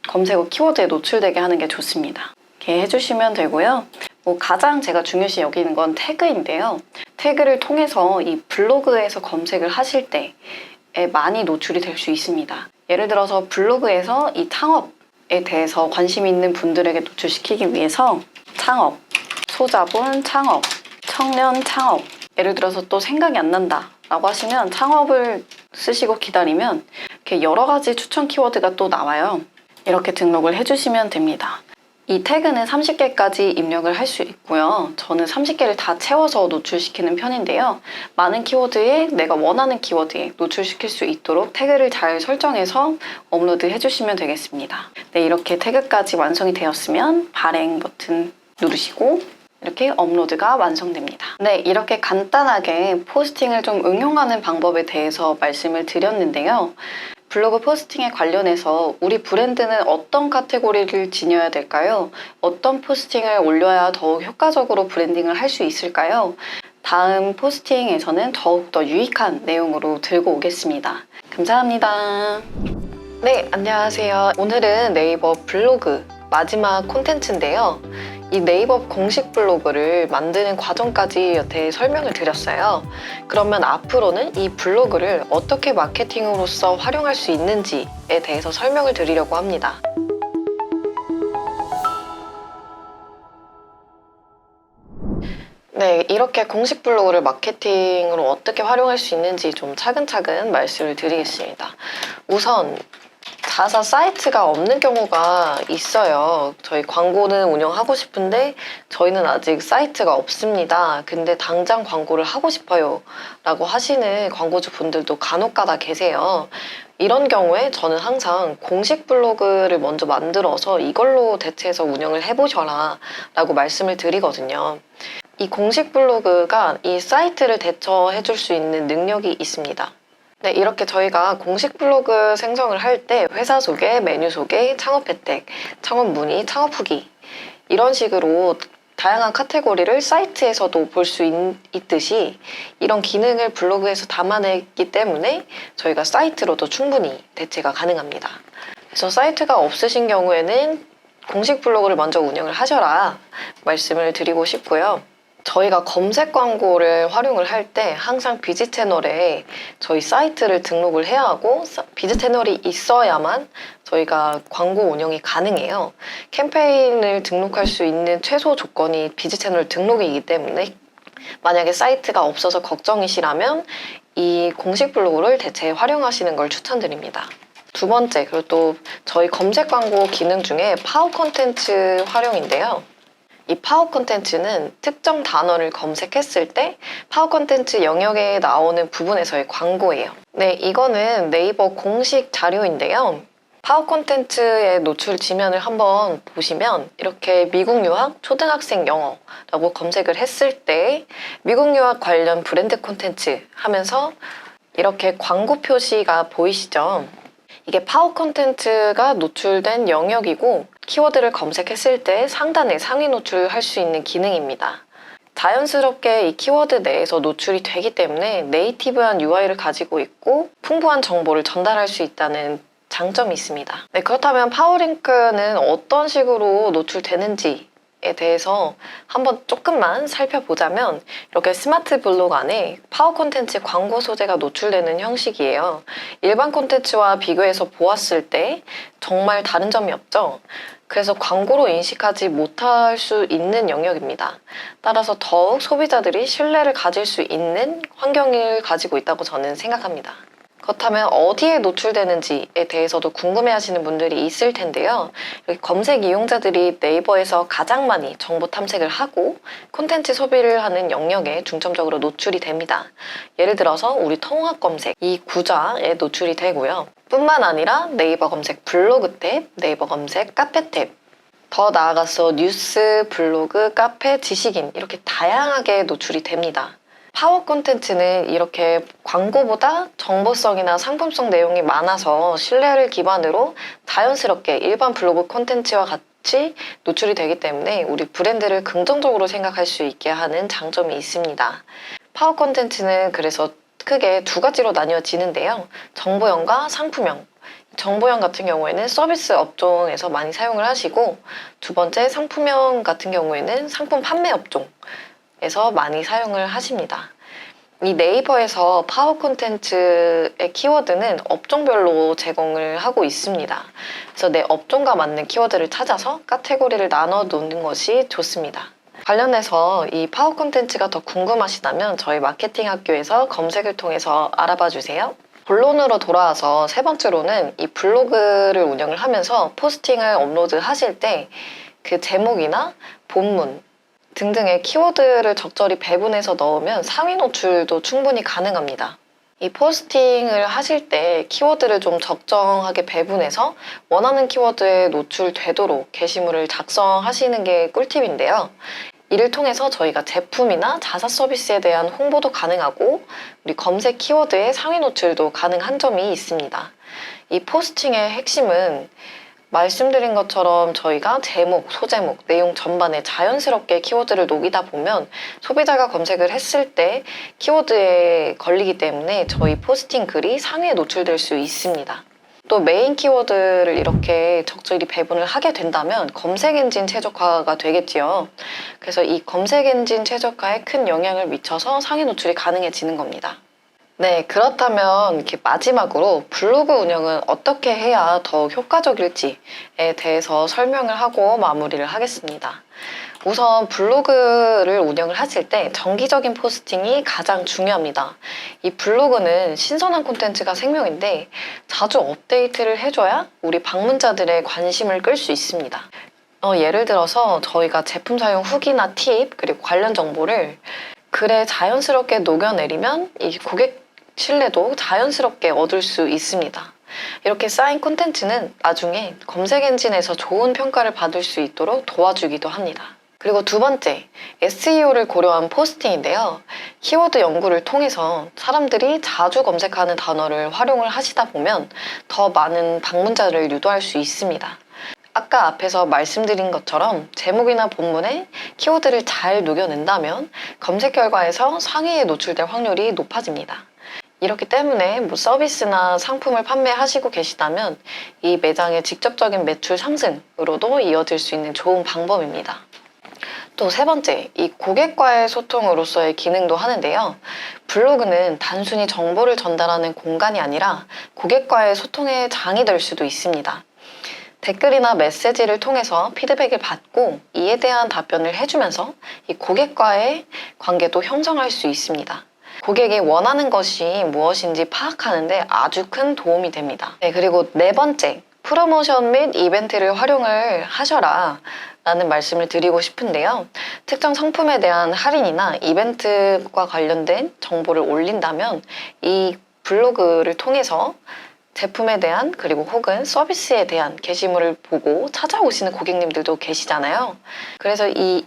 검색어 키워드에 노출되게 하는 게 좋습니다. 이렇게 해주시면 되고요. 가장 제가 중요시 여기는 건 태그인데요. 태그를 통해서 이 블로그에서 검색을 하실 때 많이 노출이 될 수 있습니다. 예를 들어서 블로그에서 이 창업에 대해서 관심 있는 분들에게 노출시키기 위해서 창업, 소자본 창업, 청년 창업 예를 들어서 또 생각이 안 난다 라고 하시면 창업을 쓰시고 기다리면 이렇게 여러 가지 추천 키워드가 또 나와요. 이렇게 등록을 해주시면 됩니다. 이 태그는 30개까지 입력을 할 수 있고요. 저는 30개를 다 채워서 노출시키는 편인데요. 많은 키워드에 내가 원하는 키워드에 노출시킬 수 있도록 태그를 잘 설정해서 업로드 해주시면 되겠습니다. 네, 이렇게 태그까지 완성이 되었으면 발행 버튼 누르시고 이렇게 업로드가 완성됩니다. 네, 이렇게 간단하게 포스팅을 좀 응용하는 방법에 대해서 말씀을 드렸는데요. 블로그 포스팅에 관련해서 우리 브랜드는 어떤 카테고리를 지녀야 될까요? 어떤 포스팅을 올려야 더욱 효과적으로 브랜딩을 할 수 있을까요? 다음 포스팅에서는 더욱더 유익한 내용으로 들고 오겠습니다. 감사합니다. 네, 안녕하세요. 오늘은 네이버 블로그 마지막 콘텐츠인데요. 이 네이버 공식 블로그를 만드는 과정까지 여태 설명을 드렸어요. 그러면 앞으로는 이 블로그를 어떻게 마케팅으로서 활용할 수 있는지에 대해서 설명을 드리려고 합니다. 네, 이렇게 공식 블로그를 마케팅으로 어떻게 활용할 수 있는지 좀 차근차근 말씀을 드리겠습니다. 우선 자사 사이트가 없는 경우가 있어요. 저희 광고는 운영하고 싶은데 저희는 아직 사이트가 없습니다. 근데 당장 광고를 하고 싶어요 라고 하시는 광고주 분들도 간혹가다 계세요. 이런 경우에 저는 항상 공식 블로그를 먼저 만들어서 이걸로 대체해서 운영을 해보셔라 라고 말씀을 드리거든요. 이 공식 블로그가 이 사이트를 대처해줄 수 있는 능력이 있습니다. 네, 이렇게 저희가 공식 블로그 생성을 할 때 회사 소개, 메뉴 소개, 창업 혜택, 창업 문의, 창업 후기 이런 식으로 다양한 카테고리를 사이트에서도 볼 수 있듯이 이런 기능을 블로그에서 담아냈기 때문에 저희가 사이트로도 충분히 대체가 가능합니다. 그래서 사이트가 없으신 경우에는 공식 블로그를 먼저 운영을 하셔라 말씀을 드리고 싶고요. 저희가 검색 광고를 활용을 할 때 항상 비즈 채널에 저희 사이트를 등록을 해야 하고 비즈 채널이 있어야만 저희가 광고 운영이 가능해요. 캠페인을 등록할 수 있는 최소 조건이 비즈 채널 등록이기 때문에 만약에 사이트가 없어서 걱정이시라면 이 공식 블로그를 대체 활용하시는 걸 추천드립니다. 두 번째, 그리고 또 저희 검색 광고 기능 중에 파워 콘텐츠 활용인데요. 이 파워 콘텐츠는 특정 단어를 검색했을 때 파워 콘텐츠 영역에 나오는 부분에서의 광고예요. 네, 이거는 네이버 공식 자료인데요. 파워 콘텐츠의 노출 지면을 한번 보시면 이렇게 미국 유학 초등학생 영어라고 검색을 했을 때 미국 유학 관련 브랜드 콘텐츠 하면서 이렇게 광고 표시가 보이시죠? 이게 파워 콘텐츠가 노출된 영역이고 키워드를 검색했을 때 상단에 상위 노출할 수 있는 기능입니다. 자연스럽게 이 키워드 내에서 노출이 되기 때문에 네이티브한 UI를 가지고 있고 풍부한 정보를 전달할 수 있다는 장점이 있습니다. 네, 그렇다면 파워링크는 어떤 식으로 노출되는지 에 대해서 한번 조금만 살펴보자면 이렇게 스마트 블록 안에 파워 콘텐츠 광고 소재가 노출되는 형식이에요. 일반 콘텐츠와 비교해서 보았을 때 정말 다른 점이 없죠. 그래서 광고로 인식하지 못할 수 있는 영역입니다. 따라서 더욱 소비자들이 신뢰를 가질 수 있는 환경을 가지고 있다고 저는 생각합니다. 그렇다면 어디에 노출되는지에 대해서도 궁금해하시는 분들이 있을 텐데요. 검색 이용자들이 네이버에서 가장 많이 정보 탐색을 하고 콘텐츠 소비를 하는 영역에 중점적으로 노출이 됩니다. 예를 들어서 우리 통합 검색, 이 구좌에 노출이 되고요. 뿐만 아니라 네이버 검색 블로그 탭, 네이버 검색 카페 탭, 더 나아가서 뉴스, 블로그, 카페, 지식인 이렇게 다양하게 노출이 됩니다. 파워 콘텐츠는 이렇게 광고보다 정보성이나 상품성 내용이 많아서 신뢰를 기반으로 자연스럽게 일반 블로그 콘텐츠와 같이 노출이 되기 때문에 우리 브랜드를 긍정적으로 생각할 수 있게 하는 장점이 있습니다. 파워 콘텐츠는 그래서 크게 두 가지로 나뉘어지는데요. 정보형과 상품형. 정보형 같은 경우에는 서비스 업종에서 많이 사용을 하시고 두 번째 상품형 같은 경우에는 상품 판매 업종에서 많이 사용을 하십니다. 이 네이버에서 파워 콘텐츠의 키워드는 업종별로 제공을 하고 있습니다. 그래서 내 업종과 맞는 키워드를 찾아서 카테고리를 나눠 놓는 것이 좋습니다. 관련해서 이 파워 콘텐츠가 더 궁금하시다면 저희 마케팅 학교에서 검색을 통해서 알아봐 주세요. 본론으로 돌아와서 세 번째로는 이 블로그를 운영을 하면서 포스팅을 업로드 하실 때 그 제목이나 본문 등등의 키워드를 적절히 배분해서 넣으면 상위 노출도 충분히 가능합니다. 이 포스팅을 하실 때 키워드를 좀 적정하게 배분해서 원하는 키워드에 노출되도록 게시물을 작성하시는 게 꿀팁인데요. 이를 통해서 저희가 제품이나 자사 서비스에 대한 홍보도 가능하고 우리 검색 키워드의 상위 노출도 가능한 점이 있습니다. 이 포스팅의 핵심은 말씀드린 것처럼 저희가 제목, 소제목, 내용 전반에 자연스럽게 키워드를 녹이다 보면 소비자가 검색을 했을 때 키워드에 걸리기 때문에 저희 포스팅 글이 상위에 노출될 수 있습니다. 또 메인 키워드를 이렇게 적절히 배분을 하게 된다면 검색 엔진 최적화가 되겠지요. 그래서 이 검색 엔진 최적화에 큰 영향을 미쳐서 상위 노출이 가능해지는 겁니다. 네, 그렇다면 이렇게 마지막으로 블로그 운영은 어떻게 해야 더 효과적일지에 대해서 설명을 하고 마무리를 하겠습니다. 우선 블로그를 운영을 하실 때 정기적인 포스팅이 가장 중요합니다. 이 블로그는 신선한 콘텐츠가 생명인데 자주 업데이트를 해줘야 우리 방문자들의 관심을 끌 수 있습니다. 예를 들어서 저희가 제품 사용 후기나 팁, 그리고 관련 정보를 글에 자연스럽게 녹여내리면 이 고객 신뢰도 자연스럽게 얻을 수 있습니다. 이렇게 쌓인 콘텐츠는 나중에 검색 엔진에서 좋은 평가를 받을 수 있도록 도와주기도 합니다. 그리고 두 번째, SEO를 고려한 포스팅인데요. 키워드 연구를 통해서 사람들이 자주 검색하는 단어를 활용을 하시다 보면 더 많은 방문자를 유도할 수 있습니다. 아까 앞에서 말씀드린 것처럼 제목이나 본문에 키워드를 잘 녹여낸다면 검색 결과에서 상위에 노출될 확률이 높아집니다. 이렇기 때문에 서비스나 상품을 판매하시고 계시다면 이 매장의 직접적인 매출 상승으로도 이어질 수 있는 좋은 방법입니다. 또 세 번째, 이 고객과의 소통으로서의 기능도 하는데요. 블로그는 단순히 정보를 전달하는 공간이 아니라 고객과의 소통의 장이 될 수도 있습니다. 댓글이나 메시지를 통해서 피드백을 받고 이에 대한 답변을 해주면서 이 고객과의 관계도 형성할 수 있습니다. 고객이 원하는 것이 무엇인지 파악하는데 아주 큰 도움이 됩니다. 네, 그리고 네 번째, 프로모션 및 이벤트를 활용을 하셔라 라는 말씀을 드리고 싶은데요. 특정 상품에 대한 할인이나 이벤트과 관련된 정보를 올린다면 이 블로그를 통해서 제품에 대한 그리고 혹은 서비스에 대한 게시물을 보고 찾아오시는 고객님들도 계시잖아요. 그래서 이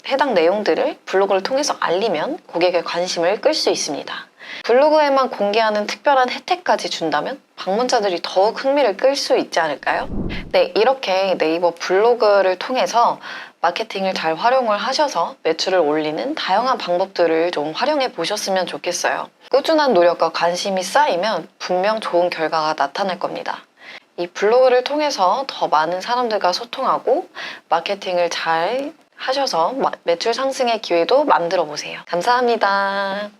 해당 내용들을 블로그를 통해서 알리면 고객의 관심을 끌 수 있습니다. 블로그에만 공개하는 특별한 혜택까지 준다면 방문자들이 더욱 흥미를 끌 수 있지 않을까요? 네, 이렇게 네이버 블로그를 통해서 마케팅을 잘 활용을 하셔서 매출을 올리는 다양한 방법들을 좀 활용해 보셨으면 좋겠어요. 꾸준한 노력과 관심이 쌓이면 분명 좋은 결과가 나타날 겁니다. 이 블로그를 통해서 더 많은 사람들과 소통하고 마케팅을 잘 하셔서 매출 상승의 기회도 만들어 보세요. 감사합니다.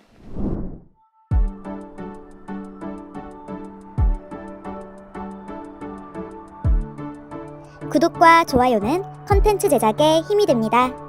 구독과 좋아요는 컨텐츠 제작에 힘이 됩니다.